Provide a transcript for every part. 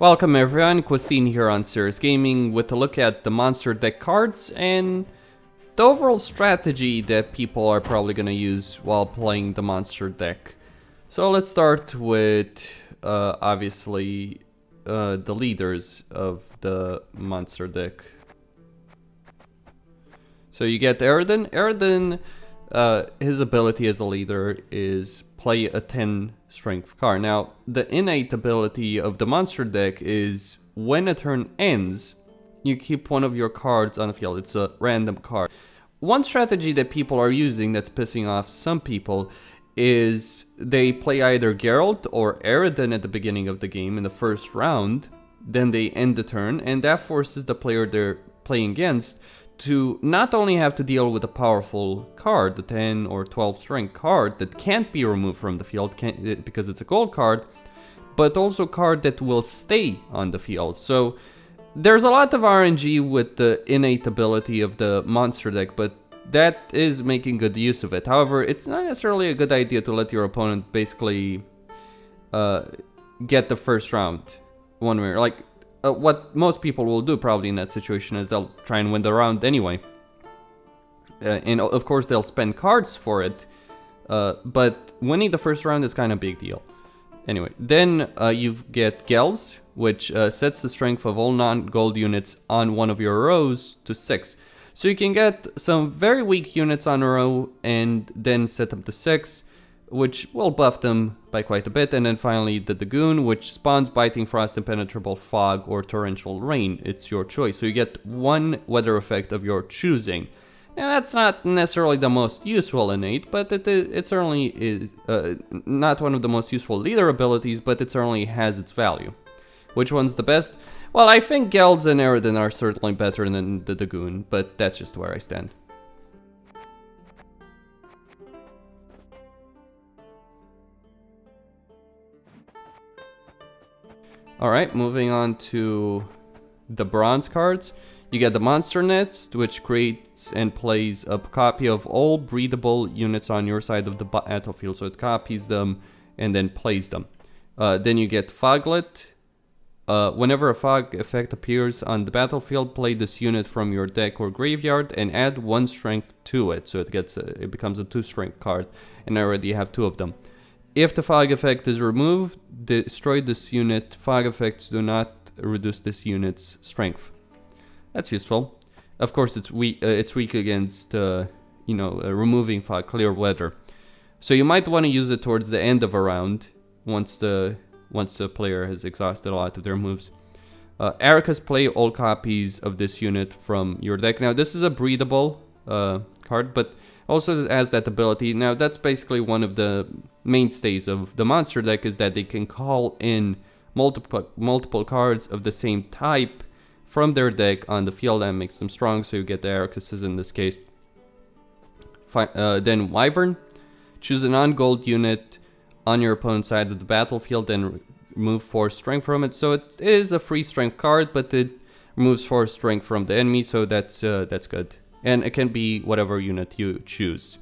Welcome everyone, Costin here on Serious Gaming with a look at the Mosnter Deck cards and the overall strategy that people are probably going to use while playing the Mosnter Deck. So let's start with obviously the leaders of the Mosnter Deck. So you get Eridan. Eridan, his ability as a leader is play a 10 strength card. Now, the innate ability of the Mosnter Deck is when a turn ends, you keep one of your cards on the field. It's a random card. One strategy that people are using that's pissing off some people is they play either Geralt or Eridan at the beginning of the game in the first round, then they end the turn, and that forces the player they're playing against to not only have to deal with a powerful card, the 10 or 12 strength card that can't be removed from the field because it's a gold card, but also a card that will stay on the field. So there's a lot of RNG with the innate ability of the Mosnter Deck, but that is making good use of it. However, it's not necessarily a good idea to let your opponent basically get the first round one way. Like, what most people will do probably in that situation is they'll try and win the round anyway. And of course they'll spend cards for it, but winning the first round is kind of a big deal. Anyway, then you get Gels, which sets the strength of all non-gold units on one of your rows to 6. So you can get some very weak units on a row and then set them to 6, which will buff them by quite a bit. And then finally the Dragoon, which spawns Biting Frost, Impenetrable Fog, or Torrential Rain. It's your choice. So you get one weather effect of your choosing. And that's not necessarily the most useful innate, but it certainly is not one of the most useful leader abilities, but it certainly has its value. Which one's the best? Well, I think Gels and Eridan are certainly better than the Dragoon, but that's just where I stand. Alright, moving on to the bronze cards. You get the Monster Nest, which creates and plays a copy of all breedable units on your side of the battlefield. So it copies them and then plays them. Then you get Foglet. Whenever a fog effect appears on the battlefield, play this unit from your deck or graveyard and add 1 strength to it. So it becomes a 2 strength card, and I already have 2 of them. If the fog effect is removed, destroy this unit. Fog effects do not reduce this unit's strength. That's useful. Of course, it's weak against removing fog, clear weather. So you might want to use it towards the end of a round once the player has exhausted a lot of their moves. Erica's play all copies of this unit from your deck. Now this is a breedable card, but also has that ability. Now that's basically one of the mainstays of the Mosnter Deck, is that they can call in multiple cards of the same type from their deck on the field. That makes them strong, so you get the Ericus's in this case. Then Wyvern. Choose a non-gold unit on your opponent's side of the battlefield and remove 4 strength from it. So it is a free strength card, but it removes 4 strength from the enemy, so that's good. And it can be whatever unit you choose.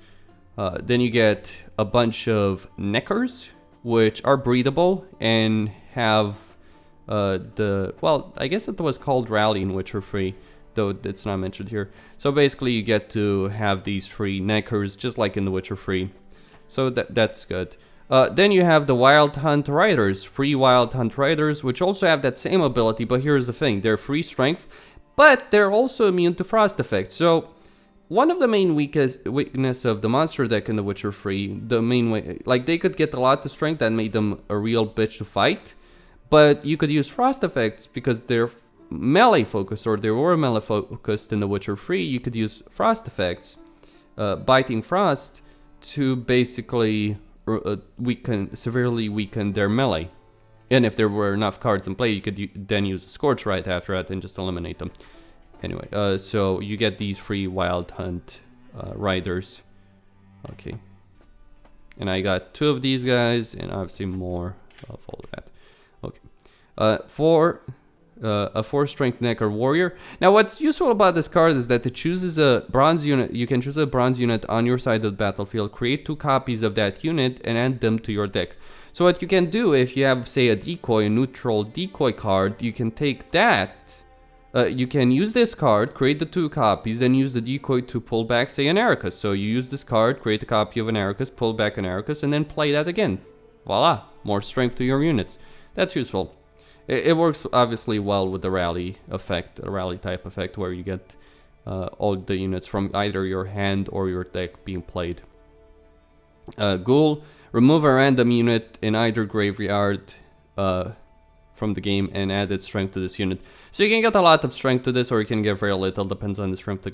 Then you get a bunch of Neckers, which are breedable and have I guess it was called Rally in Witcher 3, though it's not mentioned here. So basically you get to have these free Neckers, just like in The Witcher 3. So that's good. Then you have the Wild Hunt Riders, free Wild Hunt Riders, which also have that same ability, but here's the thing, they're free strength, but they're also immune to frost effects. So one of the main weakness of the Mosnter Deck in The Witcher 3, the main way, like they could get a lot of strength that made them a real bitch to fight, but you could use frost effects because they're melee focused, or they were melee focused in The Witcher 3. You could use frost effects, Biting Frost, to basically severely weaken their melee. And if there were enough cards in play, you could then use a Scorch right after that and just eliminate them. Anyway, so you get these free Wild Hunt Riders. Okay. And I got 2 of these guys, and obviously more of all of that. Okay. For a 4 strength Necker warrior. Now, what's useful about this card is that it chooses a bronze unit. You can choose a bronze unit on your side of the battlefield, create 2 copies of that unit, and add them to your deck. So what you can do if you have, say, a decoy, a neutral decoy card, you can take that. You can use this card, create the 2 copies, then use the decoy to pull back, say, an Ericus. So you use this card, create a copy of an Ericus, pull back an Ericus, and then play that again. Voila, more strength to your units. That's useful. It works obviously well with the rally effect, a rally type effect, where you get all the units from either your hand or your deck being played. Ghoul, remove a random unit in either graveyard from the game and add its strength to this unit. So you can get a lot of strength to this, or you can get very little, depends on the strength.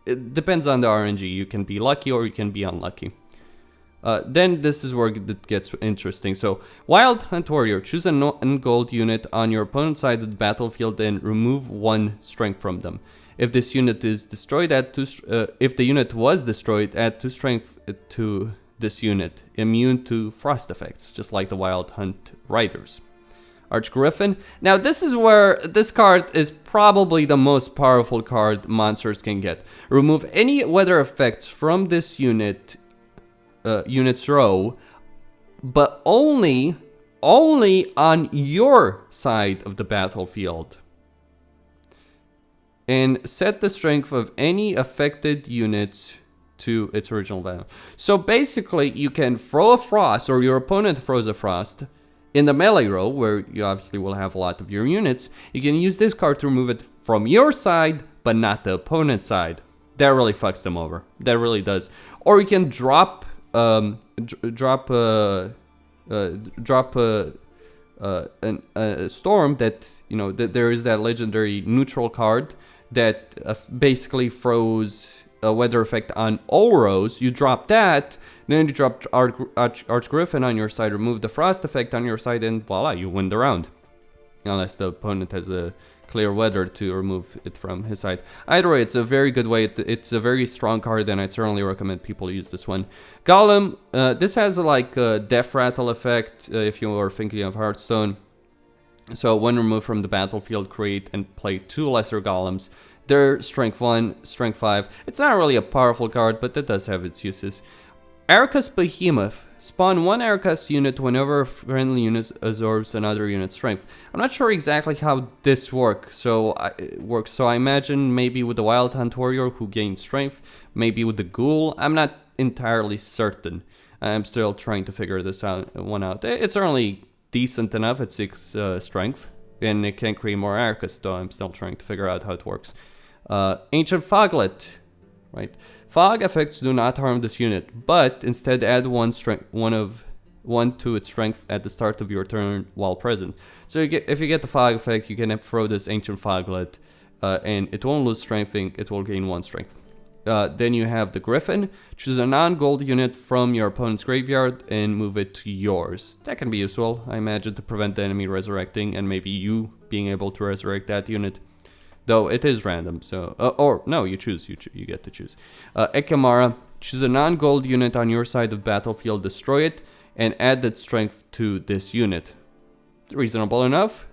It depends on the RNG. You can be lucky or you can be unlucky. Then this is where it gets interesting. So, Wild Hunt Warrior, choose a non-gold unit on your opponent's side of the battlefield and remove 1 strength from them. If this unit is destroyed, add 2. If the unit was destroyed, add 2 strength to this unit, immune to frost effects, just like the Wild Hunt Riders. Archgriffin. Now this is where this card is probably the most powerful card monsters can get. Remove any weather effects from this unit's row, but only on your side of the battlefield. And set the strength of any affected units to its original value. So basically, you can throw a frost, or your opponent throws a frost, in the melee row, where you obviously will have a lot of your units. You can use this card to remove it from your side, but not the opponent's side. That really fucks them over. That really does. Or you can drop a storm that, you know, that there is that legendary neutral card that basically throws a weather effect on all rows. You drop that, then you drop Archgriffin on your side, remove the frost effect on your side, and voila, you win the round. Unless the opponent has a clear weather to remove it from his side. Either way, it's a very good way. It's a very strong card, and I'd certainly recommend people use this one. Golem, this has like a death rattle effect if you are thinking of Hearthstone. So when removed from the battlefield, create and play 2 lesser golems. They're strength 1, strength 5. It's not really a powerful card, but that does have its uses. Ericus Behemoth. Spawn 1 Ericus unit whenever a friendly unit absorbs another unit's strength. I'm not sure exactly how this works. So I imagine maybe with the Wild Hunt Warrior who gains strength, maybe with the Ghoul. I'm not entirely certain. I'm still trying to figure this one out. It's certainly decent enough at 6 strength, and it can create more Ericus, though I'm still trying to figure out how it works. Ancient Foglet, right? Fog effects do not harm this unit, but instead add 1 to its strength at the start of your turn while present. So if you get the fog effect, you can throw this Ancient Foglet, and it won't lose strength, it will gain 1 strength. Then you have the Griffin. Choose a non-gold unit from your opponent's graveyard and move it to yours. That can be useful, I imagine, to prevent the enemy resurrecting and maybe you being able to resurrect that unit. Though it is random, so... or, no, you choose. You get to choose. Ekimara. Choose a non-gold unit on your side of battlefield, destroy it, and add that strength to this unit. Reasonable enough.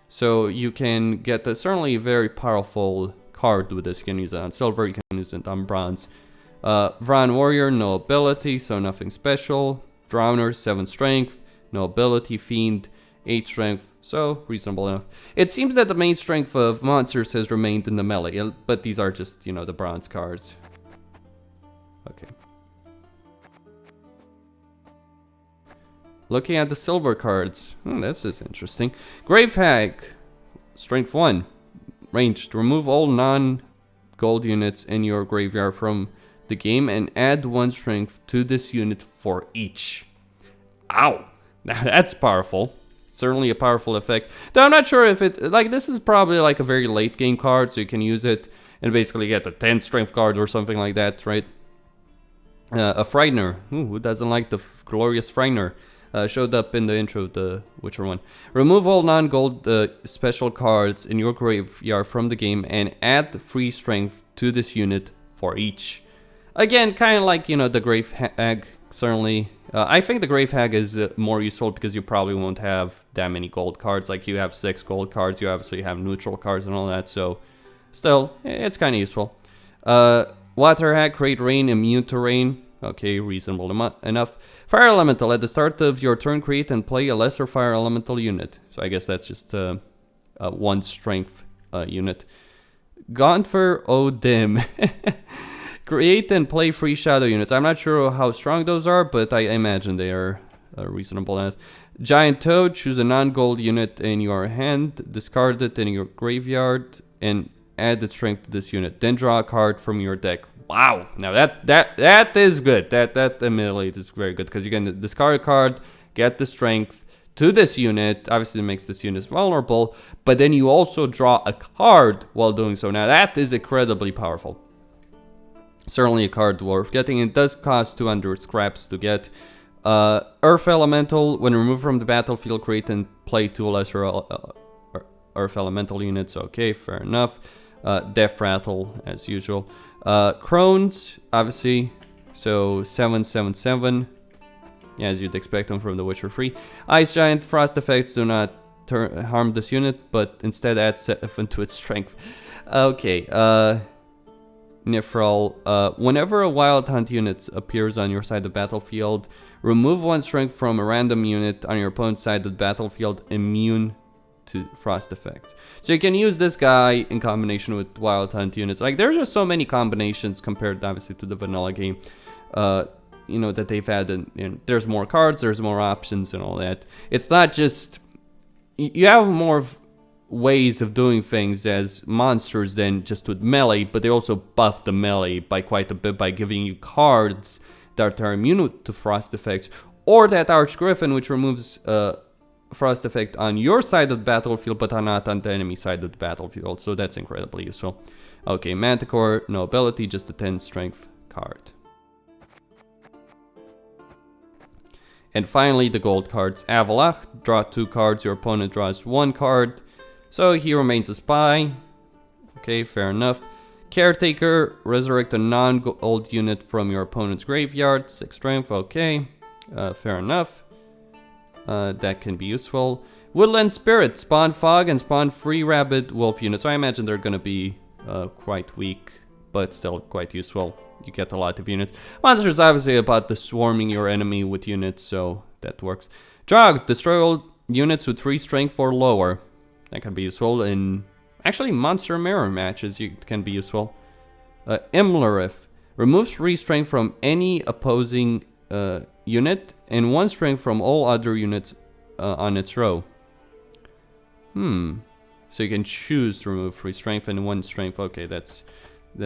So you can get a certainly very powerful card with this. You can use it on silver, you can use it on bronze. Vran Warrior, no ability, so nothing special. Drowner, 7 strength, no ability. Fiend, 8 strength, so reasonable enough. It seems that the main strength of monsters has remained in the melee, but these are just, you know, the bronze cards. Okay. Looking at the silver cards, this is interesting. Grave Hag, strength 1. Ranged, remove all non-gold units in your graveyard from the game and add 1 strength to this unit for each. Ow! Now that's powerful. Certainly a powerful effect. Though I'm not sure if it's... like, this is probably like a very late game card, so you can use it and basically get a 10 strength card or something like that, right? A Frightener. Ooh, who doesn't like the glorious Frightener? Showed up in the intro of the Witcher 1. Remove all non-gold special cards in your graveyard from the game and add 3 strength to this unit for each. Again, kind of like, you know, the Grave Hag certainly. I think the Grave Hag is more useful because you probably won't have that many gold cards. Like, you have 6 gold cards, you obviously have neutral cards and all that, so still, it's kind of useful. Water Hag, create rain, immune to rain. Okay, reasonable enough. Fire Elemental, at the start of your turn, create and play a lesser Fire Elemental unit. So I guess that's just a 1 strength unit. Gonfer Odim. Create and play 3 shadow units. I'm not sure how strong those are, but I imagine they are reasonable enough. Giant Toad, choose a non-gold unit in your hand, discard it in your graveyard, and add its strength to this unit. Then draw a card from your deck. Wow, now that is good. That immediately is very good because you can discard a card, get the strength to this unit. Obviously, it makes this unit vulnerable, but then you also draw a card while doing so. Now that is incredibly powerful. Certainly a card worth getting. It does cost 200 scraps to get. Earth Elemental, when removed from the battlefield, create and play 2 lesser Earth Elemental units. Okay, fair enough. Death Rattle, as usual. Crones, obviously. So 7/7/7. Yeah, as you'd expect them from The Witcher 3. Ice Giant, frost effects do not harm this unit, but instead add 7 to its strength. Okay, Nifral, whenever a Wild Hunt unit appears on your side of the battlefield, remove 1 strength from a random unit on your opponent's side of the battlefield immune to frost effects. So you can use this guy in combination with Wild Hunt units. Like, there's just so many combinations compared, obviously, to the vanilla game, you know, that they've had. And there's more cards, there's more options and all that. It's not just... You have more ways of doing things as monsters than just with melee, but they also buff the melee by quite a bit by giving you cards that are immune to frost effects, or that Archgriffin, which removes frost effect on your side of the battlefield but not on the enemy side of the battlefield, so that's incredibly useful. Okay, Manticore, no ability, just a 10 strength card. And finally, the gold cards. Avalach, draw 2 cards, your opponent draws 1 card. So he remains a spy. Okay, fair enough. Caretaker, resurrect a non-gold unit from your opponent's graveyard. 6 strength, okay. Fair enough. That can be useful. Woodland Spirit, spawn Fog and spawn 3 Rabid Wolf units. So I imagine they're going to be quite weak, but still quite useful. You get a lot of units. Monsters obviously about the swarming your enemy with units, so that works. Drog, destroy all units with 3 strength or lower. That can be useful in actually monster mirror matches. It can be useful. Imlerith, removes 3 strength from any opposing unit and 1 strength from all other units on its row. So you can choose to remove 3 strength and 1 strength. Okay, that's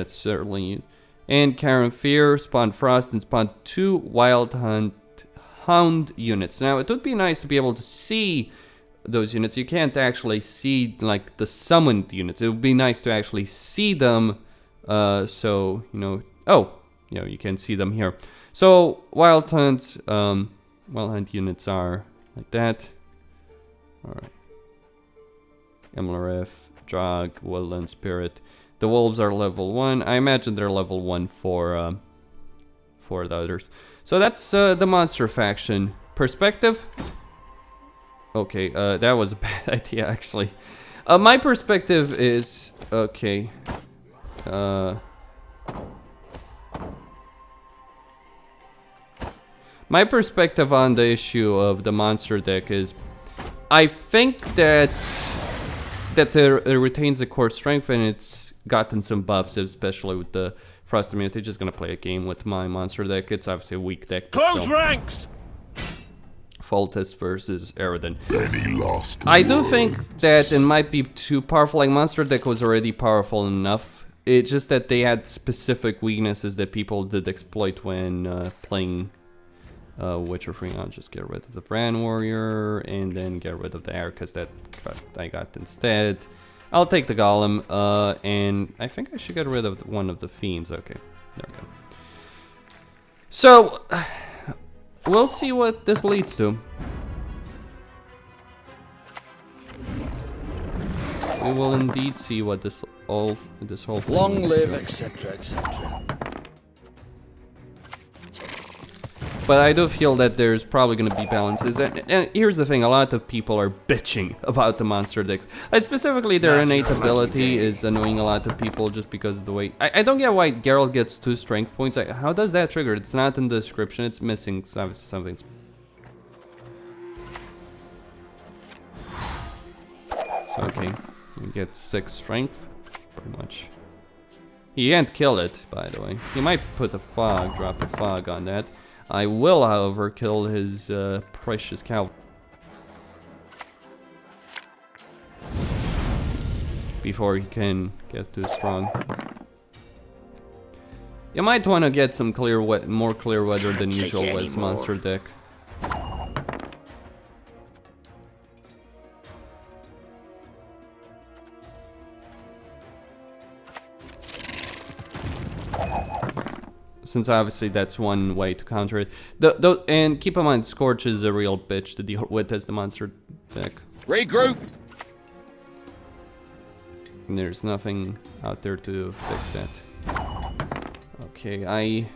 certainly. And Karen Fear, spawn Frost and spawn 2 Wild Hound units. Now it would be nice to be able to see those units. You can't actually see like the summoned units. It would be nice to actually see them. So you know, you can see them here. So Wild Hunt units are like that. All right. Imlerith, Drog, Woodland Spirit. The wolves are level 1. I imagine they're level 1 for the others. So that's the monster faction. Perspective. Okay, that was a bad idea actually. My perspective is okay. My perspective on the issue of the monster deck is, I think that it retains the core strength and it's gotten some buffs, especially with the Frost immunity. Just gonna play a game with my monster deck. It's obviously a weak deck. Close ranks! Foltest versus Eridan. I do think that it might be too powerful. Like, monster deck was already powerful enough. It's just that they had specific weaknesses that people did exploit when playing Witcher 3. I'll just get rid of the Vran Warrior and then get rid of the Air, because that I got instead. I'll take the Golem, and I think I should get rid of one of the Fiends. Okay, there we go. So, we'll see what this leads to. We will indeed see what this whole thing long live, etc., etc. But I do feel that there's probably going to be balances. And here's the thing, a lot of people are bitching about the monster decks. Specifically, their innate ability is annoying a lot of people just because of the way... I don't get why Geralt gets 2 strength points. How does that trigger? It's not in the description, it's missing something. So, okay, you get 6 strength, pretty much. He can't kill it, by the way. He might put a fog, drop a fog on that. I will, however, kill his precious cow. Before he can get too strong. You might want to get some more clear weather than usual with Mosnter Deck. Since obviously that's one way to counter it. And keep in mind, Scorch is a real bitch to deal with as the Mosnter Deck. Regroup! And there's nothing out there to fix that. Okay, I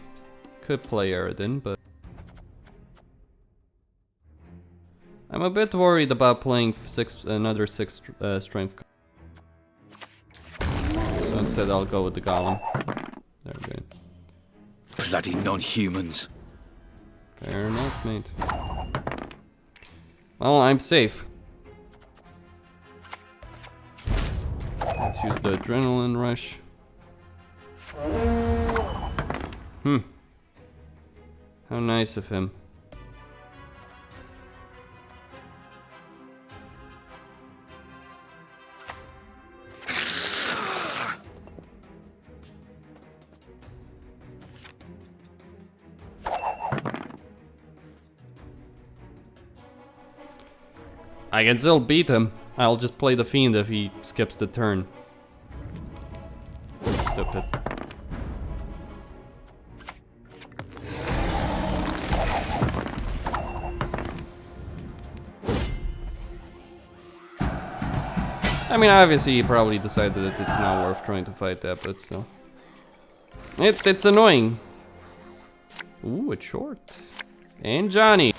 could play Aradin, but... I'm a bit worried about playing another 6 strength. So instead I'll go with the Golem. There we go. Bloody non-humans. Fair enough, mate. Well, I'm safe. Let's use the adrenaline rush. How nice of him. I can still beat him. I'll just play the Fiend if he skips the turn. Stupid. I mean, obviously he probably decided that it's not worth trying to fight that, but still. It's annoying. Ooh, it's short. And Johnny.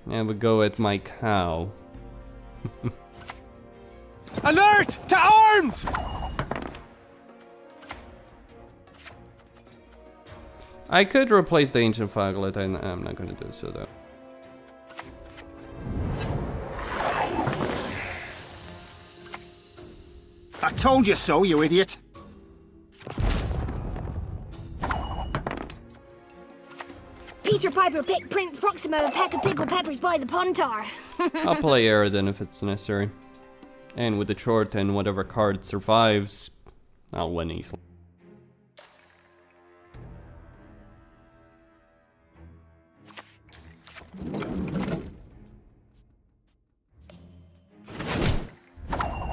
And we go at my cow. Alert! To arms! I could replace the Ancient Foglet, I'm not gonna do so though. I told you so, you idiot! Peter Piper picked Prince Proximo a peck of pickled peppers by the pontar. I'll play Aradin if it's necessary. And with the short and whatever card survives, I'll win easily.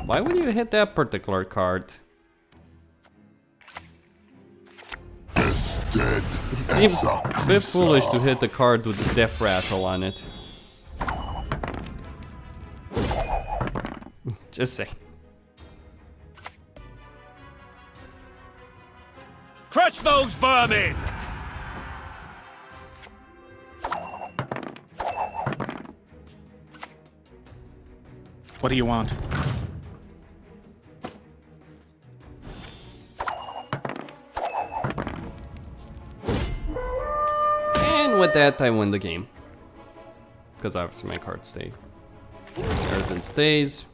Why would you hit that particular card? Dead. It seems a bit foolish to hit the card with the Death Rattle on it. Just say. Crush those vermin! What do you want? And with that, I win the game. Because obviously my cards stay. Aradin stays.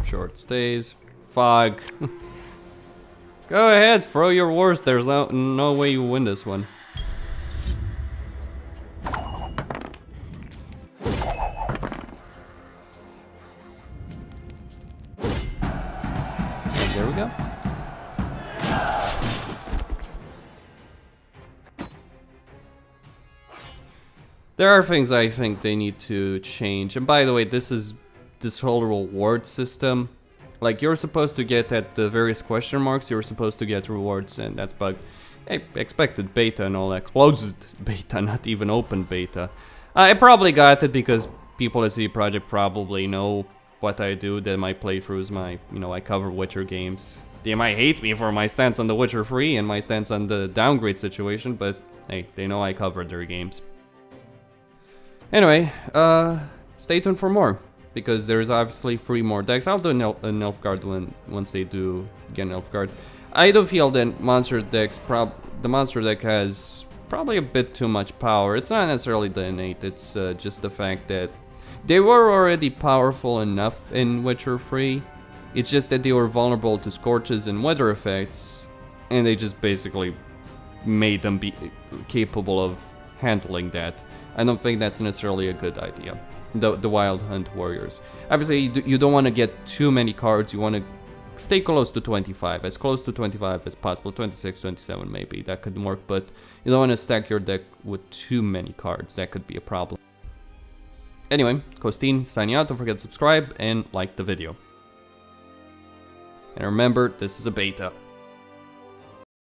Short stays. Fog. Go ahead, throw your worst. There's no way you win this one. And there we go. There are things I think they need to change. And by the way, this whole reward system. Like, you're supposed to get at the various question marks, you're supposed to get rewards, and that's bugged. Hey, expected beta and all that. Closed beta, not even open beta. I probably got it because people at CD Projekt probably know what I do, than my playthroughs, I cover Witcher games. They might hate me for my stance on The Witcher 3 and my stance on the downgrade situation, but hey, they know I covered their games. Anyway, stay tuned for more, because there's obviously 3 more decks. I'll do an Nilfgaard once they do get Nilfgaard. I do feel that the Monster Deck has probably a bit too much power. It's not necessarily the innate, it's just the fact that they were already powerful enough in Witcher 3. It's just that they were vulnerable to scorches and weather effects, and they just basically made them be capable of handling that. I don't think that's necessarily a good idea. The Wild Hunt Warriors. Obviously, you don't want to get too many cards. You want to stay close to 25, as close to 25 as possible. 26, 27 maybe, that could work, but you don't want to stack your deck with too many cards. That could be a problem. Anyway, Costin signing out. Don't forget to subscribe and like the video. And remember, this is a beta.